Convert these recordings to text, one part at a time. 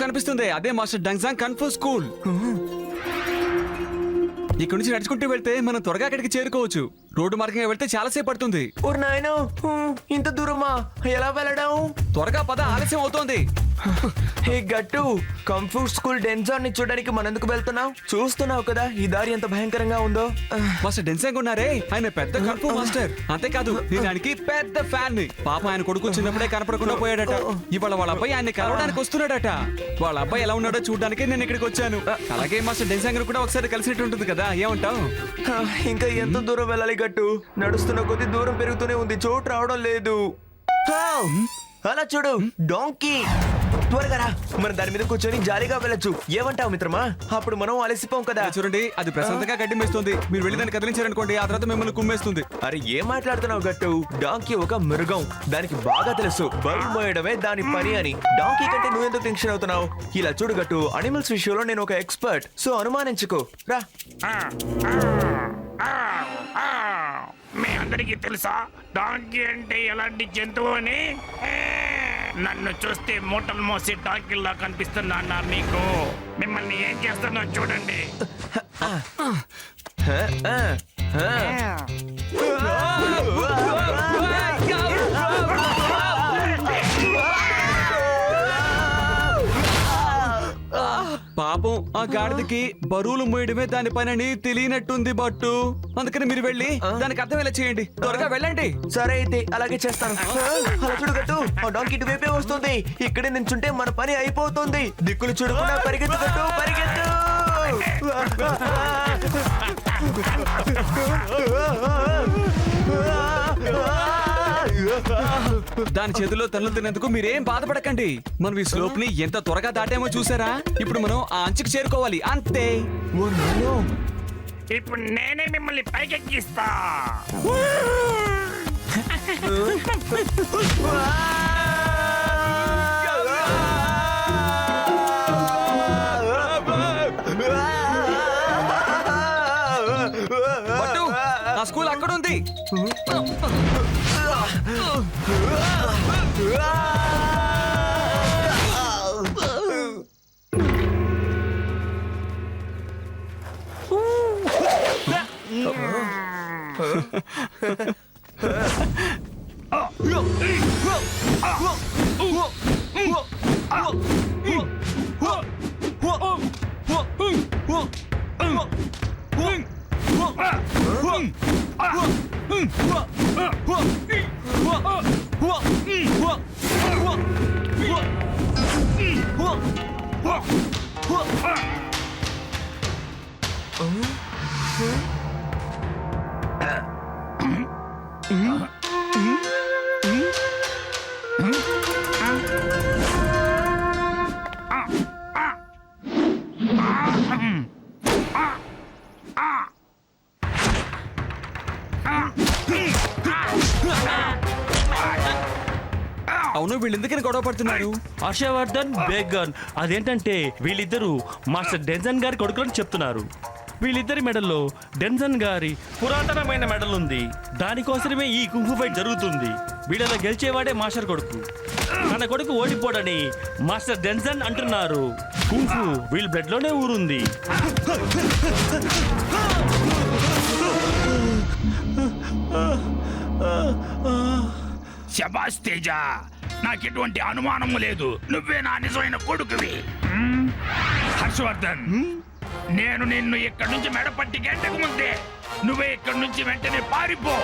కనిపిస్తుంది, అదే master డంగ్జాంగ్ కన్ఫూ school. ఇక్కడ నుంచి నడుచుకుంటూ వెళ్తే మనం త్వరగా అక్కడికి చేరుకోవచ్చు. రోడ్డు మార్గంగా వెళ్తే చాలా సేపు పడుతుంది. ఇంత దూరమా? ఎలా వెళ్ళడం? త్వరగా పద, ఆలస్యం అవుతోంది. హే గట్టు, కంఫూ స్కూల్ డెన్జాన్ ని చూడడానికి మనం ఎందుకు వెళ్తున్నావు? చూస్తున్నావు కదా ఈ దారి ఎంత భయంకరంగా ఉందో. మాస్టర్ డెన్సాంగ్ ఉన్నారే, ఆయన పెద్ద కన్ఫూ మాస్టర్. అంతేకాదు నిజానికి పెద్ద ఫ్యాన్ ని. పాప ఆయన కొడుకు చిన్నప్పుడే కనపడకుండా పోయాడట. ఇవాళ వాళ్ళ అబ్బాయి ఆయన్ని కలవడానికి వస్తున్నాడట. వాళ్ళ అబ్బాయి ఎలా ఉన్నాడో చూడడానికి నేను ఇక్కడికి వచ్చాను. అలాగే మాస్టర్ డెన్సాంగ్ కూడా ఒకసారి కలిసినట్టు ఉంటుంది కదా, ఏమంటావు? ఇంకా ఎంత దూరం వెళ్ళాలి గట్టు? నడుస్తున్న కొద్ది దూరం పెరుగుతూనే ఉంది, చోటు రావడం లేదు. అలా చూడు, డాంకీ. త్వరగా రా, మనం దాని మీద కూర్చొని జాలీగా వెళ్ళొచ్చు. ఏమంటావు మిత్రమా? అప్పుడు మనం అలసిపోం కదా. చూడండి, అది ప్రశాంతంగా గడ్డి మేస్తుంది. మీరు వెళ్ళి దాన్ని కదిలించారనుకోండి, ఆ తర్వాత మిమ్మల్ని కుమ్మేస్తుంది. అరే ఏం మాట్లాడుతున్నావు గట్టు? డాంకీ ఒక మృగం, దానికి బాగా తెలుసు బరువు మోయడమే దాని పని అని. డాంకీ కంటే నువ్వెందుకు టెన్షన్ అవుతున్నావు? ఇలా చూడు గట్టు, అనిమల్స్ విషయంలో నేను ఒక ఎక్స్పర్ట్, సో అనుమానించుకో. రా. మీ అందరికీ తెలుసా డాంకీ అంటే ఎలాంటి జంతువు అని? నన్ను చూస్తే మూటలు మోసే డాంకీలా కనిపిస్తున్నా మీకు? మిమ్మల్ని ఏం చేస్తున్నా చూడండి. పాపం ఆ గాడిదకి బరువులు మోయడమే దాని పని తెలియనట్టుంది బట్టు. అందుకని మీరు వెళ్ళి దానికి అర్థమేలా చేయండి. త్వరగా వెళ్ళండి. సరే అయితే అలాగే చేస్తాను. అలా చూడు గట్టు, ఆ డాంకీ ఇటువైపే వస్తుంది. ఇక్కడే నించుంటే మన పని అయిపోతుంది. దిక్కులు చూడకుండా పరిగెత్తు గట్టు, పరిగెత్తు. దాని చేతిలో తల్లు తినేందుకు మీరేం బాధపడకండి. మనం ఈ స్లోప్ ని ఎంత త్వరగా దాటామో చూసారా? ఇప్పుడు మనం ఆ అంచుకి చేరుకోవాలి, అంతే. ఇప్పుడు నేనే మిమ్మల్ని పైకెక్కిస్తా. బట్టు, ఆ స్కూల్ అక్కడ ఉంది. అవును, వీళ్ళెందుకని గొడవ పడుతున్నారు? హర్షవర్ధన్ బేగన్, అదేంటంటే వీళ్ళిద్దరూ మాస్టర్ డెన్జన్ గారి కొడుకులని చెప్తున్నారు. వీళ్ళిద్దరి మెడల్లో డెన్జన్ గారి పురాతనమైన మెడల్ ఉంది. దానికోసమే ఈ కుంఫు ఫైట్ జరుగుతుంది. వీళ్ళలో గెలిచేవాడే మాస్టర్ కొడుకు. తన కొడుకు ఓడిపోడని మాస్టర్ డెన్జన్ అంటున్నారు. కుంఫు వీళ్ళ బ్లడ్ లోనే ఊరుంది. శబాష్ తేజ, నాకెటువంటి అనుమానము లేదు. నువ్వే నా నిజమైన కొడుకువి. హర్షవర్ధన్, నేను నిన్ను ఇక్కడి నుంచి మెడపట్టి గంటకు ముందే నువ్వే ఇక్కడి నుంచి వెంటనే పారిపో.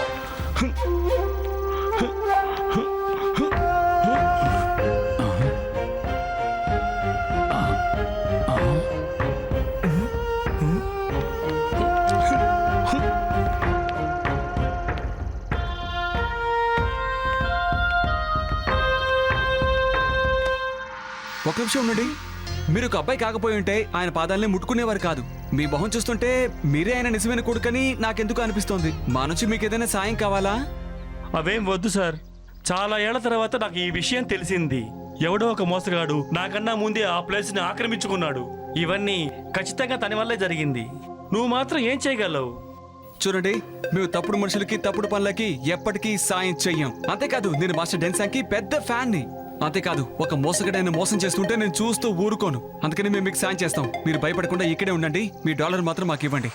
ఒక నిమిషం ఉండండి. మీరు ఒక అబ్బాయి కాకపోయి ఉంటే ఆయన పాదాలని ముట్టుకునేవారు కాదు. మీ మొహం చూస్తుంటే మీరే ఆయన నిజమైన కొడుకని నాకెందుకు అనిపిస్తోంది. మా నుంచి మీకు ఏదైనా సాయం కావాలా? అవేం వద్దు సార్. చాలా ఏళ్ల తర్వాత నాకు ఈ విషయం తెలిసింది. ఎవడో ఒక మోసగాడు నాకన్నా ముందే ఆ ప్లేస్ ని ఆక్రమించుకున్నాడు. ఇవన్నీ ఖచ్చితంగా తన వల్లే జరిగింది. నువ్వు మాత్రం ఏం చేయగలవు? చూడండి, మేము తప్పుడు మనుషులకి తప్పుడు పనులకి ఎప్పటికీ సాయం చెయ్యం. అంతేకాదు నేను మాస్టర్ డెన్సాంగ్ కి పెద్ద ఫ్యాన్ ని. అంతేకాదు ఒక మోసగడైన మోసం చేస్తుంటే నేను చూస్తూ ఊరుకోను. అందుకని మేము మీకు సాయం చేస్తాం. మీరు భయపడకుండా ఇక్కడే ఉండండి. మీ డాలర్ మాత్రం మాకు ఇవ్వండి.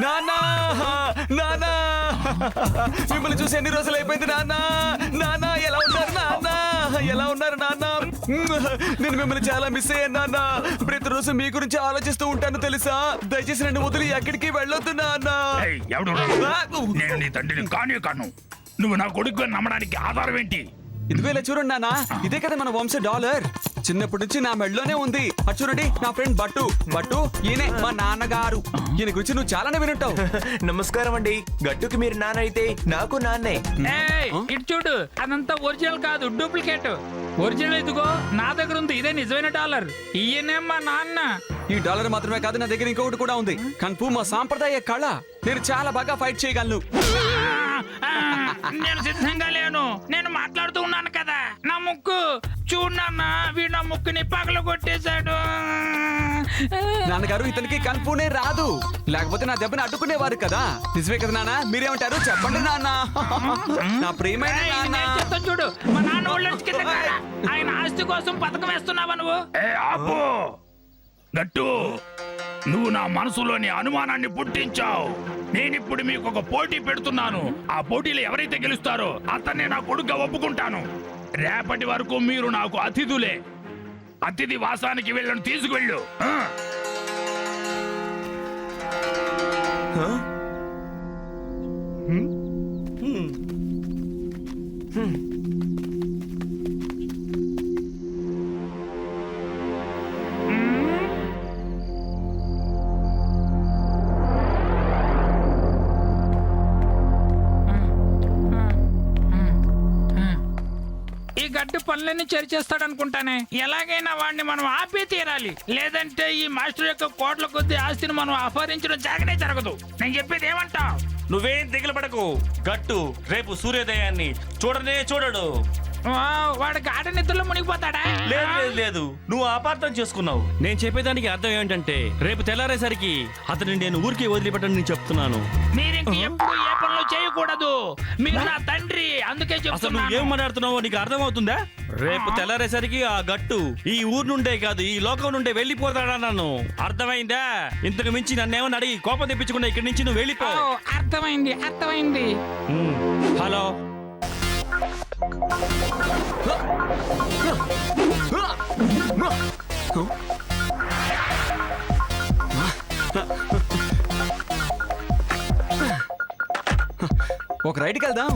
నాన్నా నాన్నా, మిమ్మల్ని చూసి ఎన్ని రోజులు అయిపోయింది నాన్నా. నాన్నా ఎలా ఉన్నారు నాన్నా? ఎలా ఉన్నారు నాన్నా? నేను మిమ్మల్ని చాలా మిస్ అయ్యాను నాన్నా. ప్రతిరోజు మీ గురించి ఆలోచిస్తూ ఉంటాను తెలుసా. దయచేసి నన్ను వదిలి ఎక్కడికి వెళ్ళొద్దు నాన్నా. ఏయ్, ఎవడు నేను నీ తండ్రిని కాను. నువ్వు నా కొడుకు నమ్మడానికి ఆధారం ఏంటి? ఇదిగో ఇలా చూడండి నాన్న, ఇదే కదా మన వంశ డాలర్. చిన్నప్పటి నుంచి నా మెడలోనే ఉంది. అది చూడండి, నా ఫ్రెండ్ బట్టు ఈయనే మా నాన్నగారు. ఈయన గురించి నువ్వు చాలానే వినుంటావు. నమస్కారం అండి. గట్టుకి మీరు నాన్న అయితే నాకు నాన్నే. ఇటు చూడు, అదంతా ఒరిజినల్ కాదు, డూప్లికేట్. ఒరిజినల్ ఇదిగో నా దగ్గర ఉంది, ఇదే నిజమైన డాలర్. ఈయనే మా నాన్న. ఈ డాలర్ మాత్రమే కాదు, నా దగ్గర ఇంకొకటి కూడా ఉంది. కన్ఫూ మా సాంప్రదాయ కళ. నేను చాలా బాగా ఫైట్ చేయగలను. నేను సిద్ధంగా లేను. నేను మాట్లాడుతూ ఉన్నాను కదా. నా ముక్కు చూడు నాన్న, వీడు నా ముక్కుని పగలు కొట్టేశాడు. నాన్నగారు, ఇతనికి కన్ఫూనే రాదు. లేకపోతే నా దెబ్బని అడ్డుకునేవారు కదా. నిజమే కదా నాన్న? మీరేమంటారు చెప్పండి నాన్న. నా ప్రియమైన నాన్న. నేను చెప్తాను చూడు, మా నాన్న ఒళ్ళొంచి కింద కాడ. ఆయన ఆస్తి కోసం పథకం వేస్తున్నావా నువ్వు? ఆపు గట్టు, నువ్వు నా మనసులోని అనుమానాన్ని పుట్టించావు. నేనిప్పుడు మీకు ఒక పోటీ పెడుతున్నాను. ఆ పోటీలో ఎవరైతే గెలుస్తారో అతన్నే నా కొడుకుగా ఒప్పుకుంటాను. రేపటి వరకు మీరు నాకు అతిథులే. అతిథి వాసానికి వెళ్ళను, తీసుకువెళ్ళు. ఈ గడ్డు పనులన్నీ చేస్తాడు అనుకుంటానే. ఎలాగైనా వాడిని మనం ఆపి తీరాలి. లేదంటే ఈ మాస్టర్ యొక్క కోట్ల కొద్ది ఆస్తిని మనం అపహరించడం జరగనే జరగదు. నేను చెప్పేది ఏమంటావు? నువ్వేం దిగులు పడకు గట్టు. రేపు సూర్యోదయాన్ని చూడనే చూడడు. వాడు గాఢ నిద్రలో మునిగిపోతాడా? లేదు, నువ్వు అపార్థం చేసుకున్నావు. నేను చెప్పేదానికి అర్థం ఏమిటంటే రేపు తెల్లారేసరికి అతన్ని నేను ఊరికి వదిలిపెట్టని చెప్తున్నాను. మీరు ఇంక ఎప్పుడు ఏ పనులు చేయకూడదు. మీరు నా తండ్రి, అందుకే అసలు నువ్వు చెప్తున్నాను. ఏం మాట్లాడుతున్నావో నీకు అర్థమవుతుందా? రేపు తెల్లారేసరికి ఆ గట్టు ఈ ఊరు నుండే కాదు, ఈ లోకం నుండే వెళ్ళిపోతాడా నన్ను. అర్థమైందా? ఇంతకు మించి నన్నేమని అడిగి కోపం తెప్పించకుండా ఇక్కడి నుంచి నువ్వు వెళ్ళిపో. అర్థమైంది. హలో, ఒక రైడ్కి వెళ్దాం.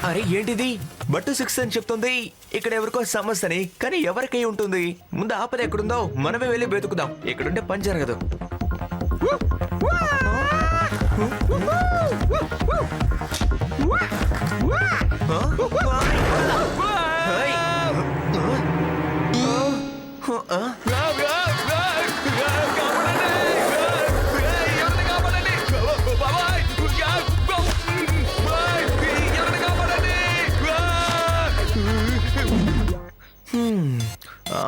అరే ఏంటిది? బట్టు 6 అని చెప్తుంది. ఇక్కడ ఎవరికో సమస్యని, కానీ ఎవరికై ఉంటుంది? ముందు ఆపద ఎక్కడుందో మనమే వెళ్ళి వెతుకుదాం. ఎక్కడుంటే పని జరగదు.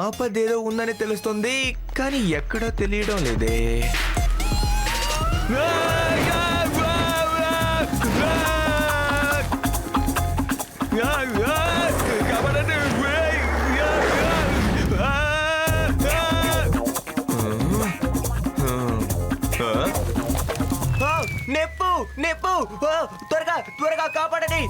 ఆపదేదో ఉందని తెలుస్తుంది, కానీ ఎక్కడో తెలియడం లేదే. నెప్పు నెప్పు, త్వరగా త్వరగా కాపాడండి.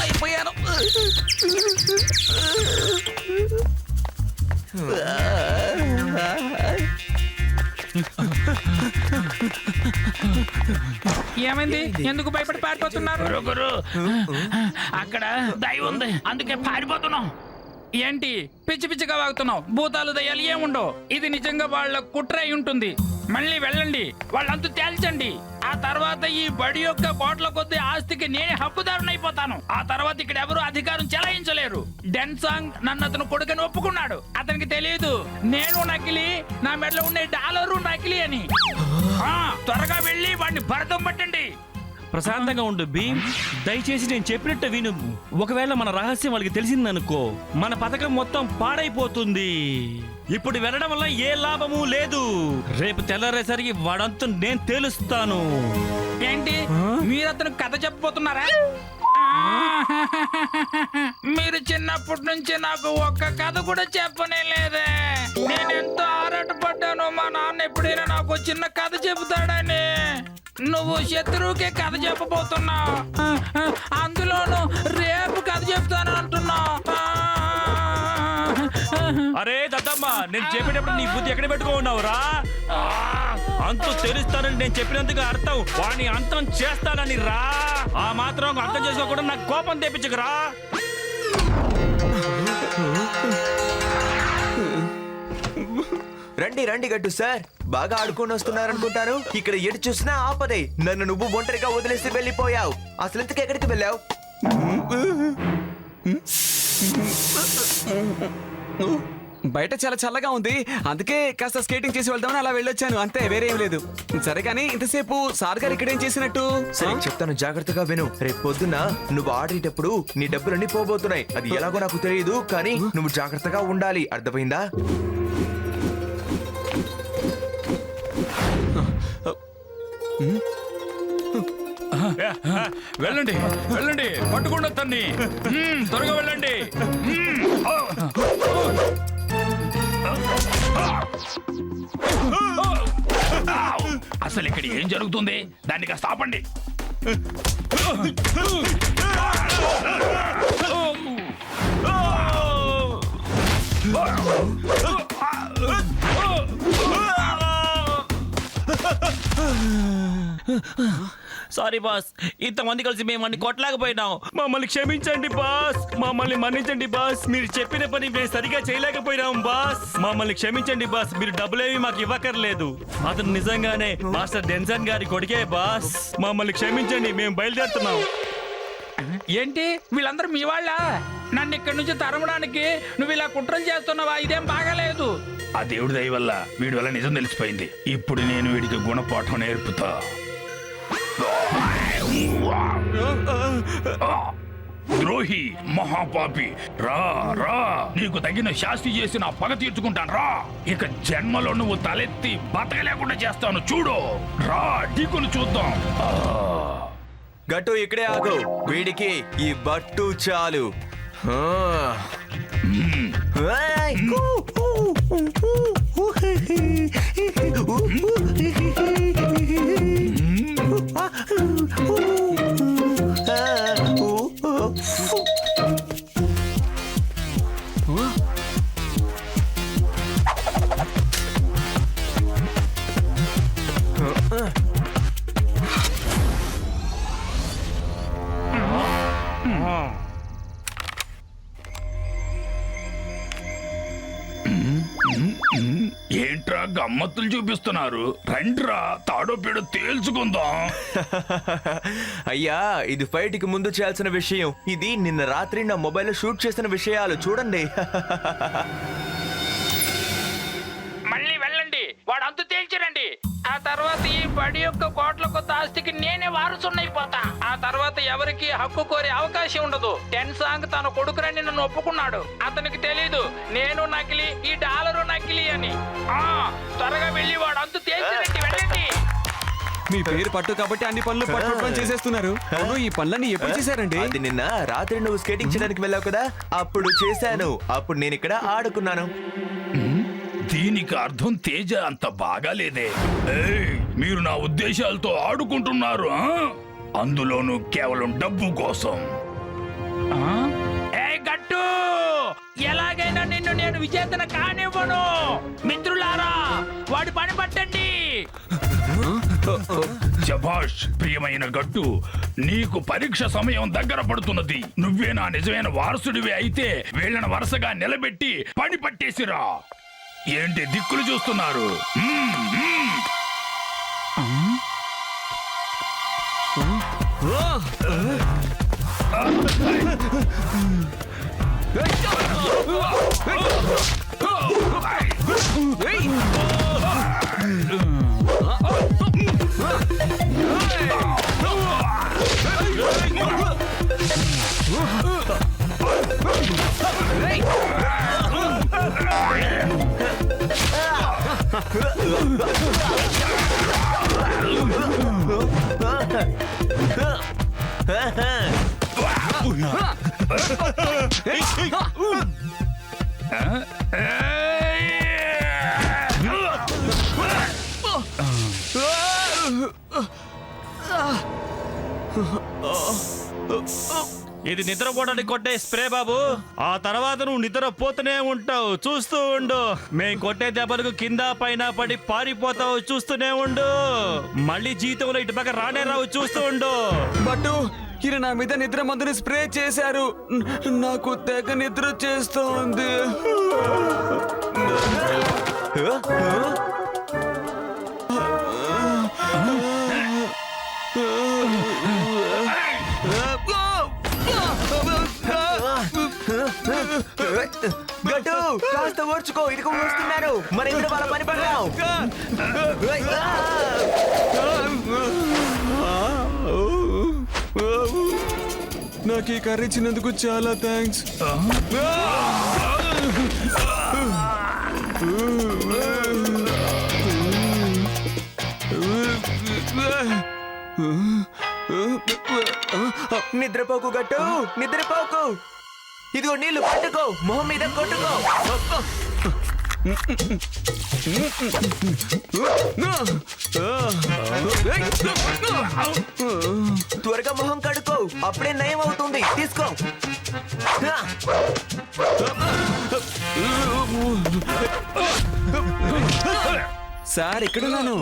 అయిపోయాను. ఏమైంది? ఎందుకు భయపడి పారిపోతున్నారు? గురు అక్కడ దయ ఉంది, అందుకే పారిపోతున్నాం. ఏంటి పిచ్చి పిచ్చిగా వాగుతున్నావు? భూతాలు దయ్యాలు ఏముండవు. ఇది నిజంగా వాళ్ళ కుట్ర అయి ఉంటుంది. మళ్ళీ వెళ్ళండి, వాళ్ళంతా తేల్చండి. ఆ తర్వాత ఈ బడి యొక్క కోట్ల కొద్ది ఆస్తికి నేనే హక్కుదారుని అయిపోతాను. ఆ తర్వాత ఇక్కడ ఎవరు అధికారం చెలాయించలేరు. డెన్సాంగ్ నన్ను అతను కొడుకుని ఒప్పుకున్నాడు. అతనికి తెలియదు నేను నకిలీ, నా మెడలో ఉండే డాలరు నకిలీ అని. త్వరగా వెళ్ళి వాడిని భరతం పట్టండి. ప్రశాంతంగా ఉండు భీమ్, దయచేసి నేను చెప్పినట్టు విను. ఒకవేళ మన రహస్యం వాళ్ళకి తెలిసిందనుకో, మన పథకం మొత్తం పాడైపోతుంది. ఇప్పుడు వెళ్ళడం వల్ల ఏ లాభము లేదు. రేపు తెల్లారేసరికి వాడంతా నేను తేలుస్తాను. ఏంటి మీరు అతను కథ చెప్పబోతున్నారా? మీరు చిన్నప్పటి నుంచి నాకు ఒక్క కథ కూడా చెప్పనే లేదే. నేను ఎంతో ఆరాటపడ్డాను మా నాన్న ఎప్పుడైనా నాకు చిన్న కథ చెబుతాడని. నువ్వు శత్రువుకే కథ చెప్పబోతున్నావు, అందులోను రేపు కథ చెప్తాను అంటున్నావు. అరే దద్దమ్మ, నేను చెప్పేటప్పుడు నీ బుద్ధి ఎక్కడ పెట్టుకున్నావురా? అంతు తెలుస్తానని నేను చెప్పినందుకు అర్థం వాడిని అంతం చేస్తానని రా. ఆ మాత్రం అర్థం చేసుకోకుండా నాకు కోపం తెప్పించకురా. రండి రండి గట్టు సార్, బాగా ఆడుకొని వస్తున్నారనుకుంటాను. ఇక్కడ ఎటు చూసినా ఆపదే. నన్ను నువ్వు ఒంటరిగా వదిలేసి వెళ్ళిపోయావు. అసలు ఇంతకు ఎక్కడికి వెళ్ళావు? బయట చాలా చల్లగా ఉంది, అందుకే కాస్త స్కేటింగ్ చేసి వెళ్దామని అలా వెళ్ళొచ్చాను, అంతే, వేరే ఏం లేదు. సరే కానీ ఇంతసేపు సార్ గారు ఇక్కడేం చేసినట్టు? సరే చెప్తాను, జాగ్రత్తగా విను. రేపు పొద్దున్న నువ్వు ఆడేటప్పుడు నీ డబ్బులన్నీ పోబోతున్నాయి. అది ఎలాగో నాకు తెలియదు, కానీ నువ్వు జాగ్రత్తగా ఉండాలి, అర్థమైందా? వెళ్ళండి వెళ్ళండి, పట్టుకుండా తన్ని. త్వరగా వెళ్ళండి. అసలు ఇక్కడ ఏం జరుగుతుంది? దాన్ని కాస్త ఆపండి. సారీ బాస్, ఇంతమంది కలిసి మేము అన్ని కొట్టలేకపోయినాం. మమ్మల్ని క్షమించండి బాస్, మమ్మల్ని మన్నించండి బాస్. మీరు చెప్పిన పని మేము సరిగా చేయలేకపోయినాం బాస్. మమ్మల్ని క్షమించండి బాస్, మీరు డబ్బులేవి మాకు ఇవ్వక్కర్లేదు. అతను నిజంగానే మాస్టర్ డెన్సన్ గారి కొడుకే బాస్. మమ్మల్ని క్షమించండి, మేము బయలుదేరుతున్నాం. ఏంటి వీళ్ళందరూ మీ వాళ్ళ? నన్ను ఇక్కడి నుంచి తరమడానికి నువ్వు ఇలా కుట్రలు చేస్తున్నావా? ఇదేం బాగాలేదు. ఆ దేవుడి దయ వల్ల వీడి వల్ల నిజం తెలిసిపోయింది. ఇప్పుడు నేను వీడికి గుణపాఠం నేర్పుతా. ద్రోహి, మహాపాపి, రా రా, నీకు తగిన శాస్తి చేసి నా పగ తీర్చుకుంటాను రా. ఇక జన్మలో నువ్వు తలెత్తి బతకలేకుండా చేస్తాను, చూడు రా, ఢీకుని చూద్దాం. గట్టు ఇక్కడే ఆగు, వీడికి ఈ బట్టు చాలు. ఏంట్రా గమ్మత్తులు చూపిస్తున్నారు? రండ్రా, తాడో పేడో తేల్చుకుందాం. అయ్యా, ఇది ఫైట్ కి ముందు చేయాల్సిన విషయం. ఇది నిన్న రాత్రి నా మొబైల్ లో షూట్ చేసిన విషయాలు, చూడండి. మళ్ళీ వెళ్ళండి, వాడు అంతు తేల్చిరండి. ఆ తర్వాత ఈ బడి యొక్క కోట్ల కొత్త ఆస్తికి నేనే వారసున్నైపోతా. ఆ తర్వాత ఎవరికి హక్కు కోరే అవకాశం ఉండదు. డెన్సాంగ్ తన కొడుకునని నన్ను ఒప్పుకున్నాడు. అతనికి తెలీదు నేను నకిలీ, ఈ డాలరు నకిలీ అని. త్వరగా వెళ్ళి వాడు అంతు తేల్చిరండి, వెళ్ళండి. మీ పేరు పట్టు కాబట్టి అన్ని పనులు పట్టు చేసేస్తున్నారు. అవును, ఈ పనులన్నీ ఎప్పుడు చేశారండి? అది నిన్న రాత్రి నువ్వు స్కేటింగ్ చేయడానికి వెళ్ళావు కదా, అప్పుడు చేశాను. అప్పుడు నేను ఇక్కడ ఆడుకున్నాను. దీనికి అర్థం తేజ అంత బాగాలేదే. ఏయ్, మీరు నా ఉద్దేశాలతో ఆడుకుంటున్నారు ఆ? అందులోనూ కేవలం డబ్బు కోసం. ఏ గట్టు, ఎలాగైనా నిన్ను నేను విజేతన కానివ్వను. మిత్రులారా, వాడి పని పట్టండి. శభాష్ ప్రియమైన గట్టు, నీకు పరీక్ష సమయం దగ్గర పడుతున్నది. నువ్వే నా నిజమైన వారసుడివే అయితే వీళ్ళని వరుసగా నిలబెట్టి పని పట్టేసిరా. ఏంటి దిక్కులు చూస్తున్నారు? ఇది నిద్రపోవడానికి కొట్టే స్ప్రే బాబు. ఆ తర్వాత నువ్వు నిద్రపోతూనే ఉంటావు, చూస్తూ ఉండు. మేం కొట్టే దెబ్బలకు కింద పైన పడి పారిపోతావు, చూస్తూనే ఉండు. మళ్ళీ జీవితంలో ఇటు పక్క రానే రావు, చూస్తూ ఉండు. బట్టు, ఈయన నా మీద నిద్ర మందుని స్ప్రే చేశారు. నాకు తెగ నిద్ర చేస్తోంది. గట్టు, కాస్త ఓర్చుకో, ఇదిగో వస్తున్నారు. మన ఇక్కడ వాళ్ళ పని పడదాం. నాకు ఈ కర్రీ ఇచ్చినందుకు చాలా థ్యాంక్స్. నిద్రపోకు గట్టు, నిద్రపోకు. ఇదిగో నీళ్లు పట్టుకో, మొహం మీద కొట్టుకో. త్వరగా మొహం కడుకో, అప్పుడే నయం అవుతుంది. తీసుకో. సార్, ఇక్కడున్నాను.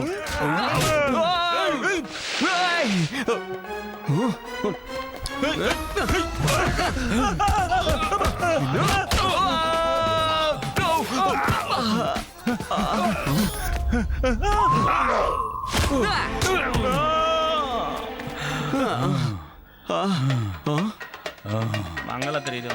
మంగళ తెలీదు.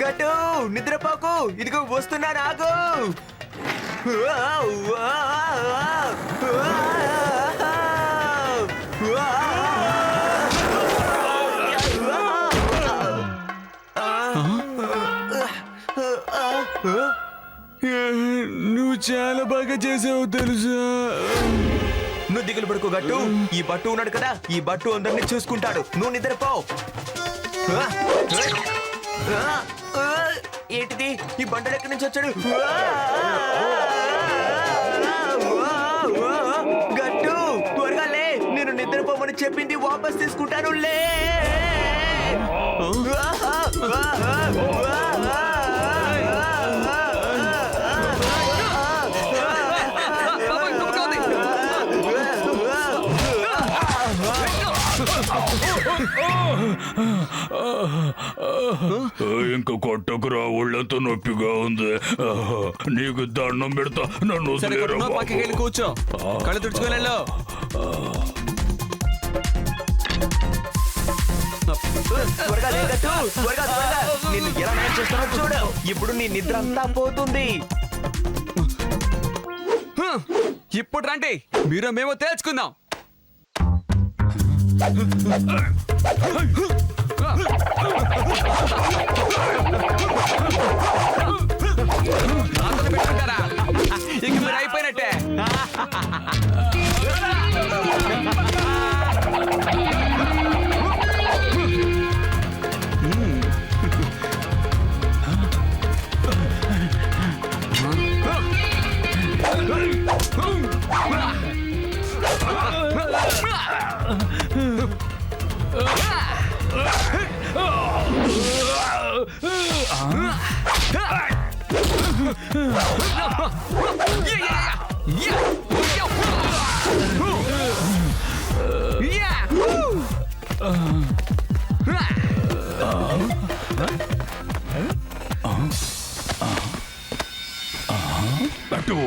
గట్టు, నిద్రపోకు, ఇదిగో వస్తున్నాను, ఆగు. నువ్వు చాలా బాగా చేసావు తెలుసా. నువ్వు దిగులు పడుకో గట్టు, ఈ బట్టు ఉన్నాడు కదా, ఈ బట్టు అందరినీ చూసుకుంటాడు. నువ్వు నిద్రపో. ఏంటిది, ఈ బండలు ఎక్కడి నుంచి వచ్చాడు? గట్టు, త్వరగా లే, నేను నిద్రపోమని చెప్పింది వాపస్ తీసుకుంటాను, లే. ఇంక కొట్టకురా, ఒళ్ళంతా నొప్పిగా ఉంది. నీకు దండం పెడతా, నన్ను సరే, వదిలేరా కొట్టుకున్నావు, బాబు. పక్కకి వెళ్ళి కూర్చో, కళ్ళు తుడుచుకోలేలో. త్వరగా లే గట్టు, త్వరగా త్వరగా. నిన్ను ఎలా నయం చేస్తానో చూడు. ఇప్పుడు నీ నిద్ర అంతా పోతుంది. ఇప్పుడు రండి, మీరు మేము తేల్చుకుందాం. పెట్టుకుంటారా? ఇక మీరు అయిపోయినట్టే. గట్టు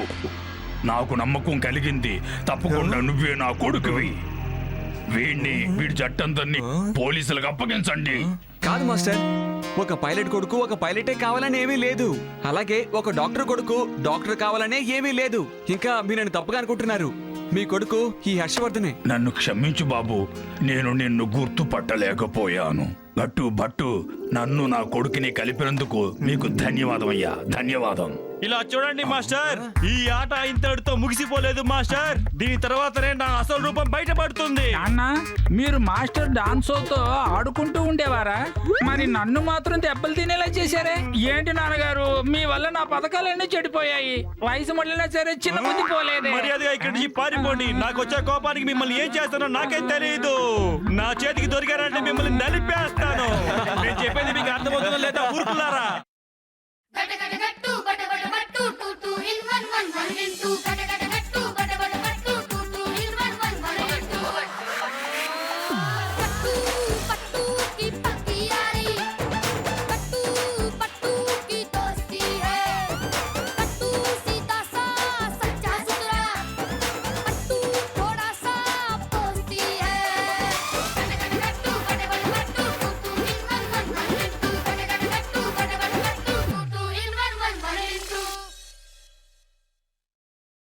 నాకు నమ్మకం కలిగింది. తప్పకుండా నువ్వే నా కొడుకువి. వీడి జట్టందరినీ పోలీసులకు అప్పగించండి. కాదు మాస్టర్, ఒక పైలట్ కొడుకు ఒక పైలటే కావాలని ఏమీ లేదు. అలాగే ఒక డాక్టర్ కొడుకు డాక్టర్ కావాలనే ఏమీ లేదు. ఇంకా మీరు నన్ను తప్పుగా అనుకుంటున్నారు. మీ కొడుకు ఈ హర్షవర్ధనే. నన్ను క్షమించు బాబు, నేను నిన్ను గుర్తుపట్టలేకపోయాను. గట్టు భట్టు, నన్ను నా కొడుకుని కలిపినందుకు మీకు ధన్యవాదం అయ్యా, ధన్యవాదం. ఇలా చూడండి మాస్టర్, ఈ ఆట ఇంతటితో ముగిసిపోలేదు మాస్టర్. దీని తర్వాతనే నా అసలు రూపం బయటపడుతుంది. నాన్న, మీరు మాస్టర్ డాన్సోతో ఆడుకుంటూ ఉండేవారా? మరి నన్ను మాత్రం దెబ్బలు తినేలా చేశారే ఏంటి నాన్నగారు? మీ వల్ల నా పథకాలన్నీ చెడిపోయాయి. వయసు మళ్ళినా సరే చిన్న బుద్ధి పోలేదే. మర్యాదగా ఇక్కడి నుంచి పారిపోండి. నాకు వచ్చే కోపానికి మిమ్మల్ని ఏం చేస్తానో నాకేం తెలియదు. నా చేతికి దొరికారంటే మిమ్మల్ని నలిపేస్తాను. నేను చెప్పేది మీకు అర్థమవుతుందో లేదా ఊరుకున్నారా?